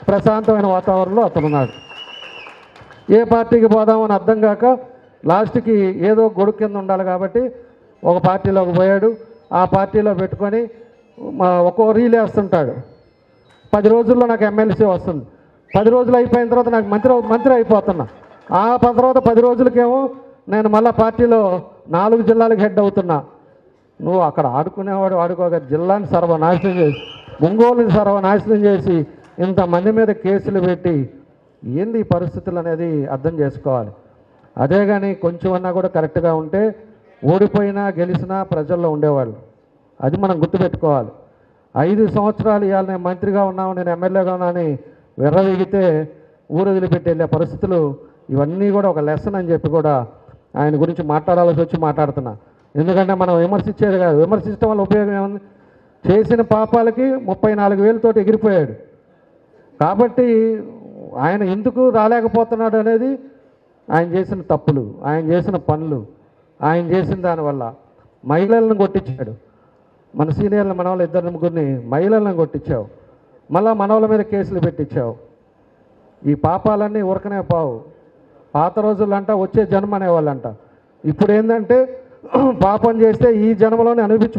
ప్రశాంతమైన వాతావరణంలో అతనున్నాడు. ఏ పార్టీకి పోదామని అర్థం కాక లాస్ట్కి ఏదో గొడుగు కింద ఉండాలి కాబట్టి ఒక పార్టీలోకి పోయాడు. ఆ పార్టీలో పెట్టుకొని ఒక్కో రీల్ వేస్తుంటాడు. 10 రోజుల్లో నాకు ఎమ్మెల్సీ వస్తుంది, 10 రోజులు అయిపోయిన తర్వాత నాకు మంత్రి అయిపోతున్నా. ఆ తర్వాత 10 రోజులకేమో నేను మళ్ళీ పార్టీలో 4 జిల్లాలకు హెడ్ అవుతున్నా. నువ్వు అక్కడ ఆడుకునేవాడు ఆడుకోక జిల్లాని సర్వనాశనం చేసి, ఒంగోలుని సర్వనాశనం చేసి, ఇంతమంది మీద కేసులు పెట్టి ఏంది ఈ పరిస్థితులు అనేది అర్థం చేసుకోవాలి. అదే కానీ కొంచెం అన్నా కూడా కరెక్ట్గా ఉంటే ఓడిపోయినా గెలిచినా ప్రజల్లో ఉండేవాళ్ళు. అది మనం గుర్తుపెట్టుకోవాలి. 5 సంవత్సరాలు ఇవాళ నేను మంత్రిగా ఉన్నాను, నేను ఎమ్మెల్యేగా ఉన్నానని విర్రవీగితే ఊరు వదిలిపెట్టి వెళ్ళే పరిస్థితులు, ఇవన్నీ కూడా ఒక లెసన్ అని చెప్పి కూడా ఆయన గురించి మాట్లాడాల్సి వచ్చి మాట్లాడుతున్నా. ఎందుకంటే మనం విమర్శించేది కాదు, విమర్శించడం వల్ల ఉపయోగం ఏముంది? చేసిన పాపాలకి 34,000 ఎగిరిపోయాడు. కాబట్టి ఆయన ఎందుకు రాలేకపోతున్నాడు అనేది ఆయన చేసిన తప్పులు, ఆయన చేసిన పనులు, ఆయన చేసిన దానివల్ల మహిళలను కొట్టించాడు. మన సీనియర్లు మనవాళ్ళు 2-3 మహిళలను కొట్టించావు, మళ్ళా మనవాళ్ళ మీద కేసులు పెట్టించావు. ఈ పాపాలన్నీ ఉరకనే పావు. పాత రోజులంట వచ్చే జన్మ అనేవాళ్ళంట. ఇప్పుడు ఏంటంటే పాపం చేస్తే ఈ జన్మలోనే అనిపించు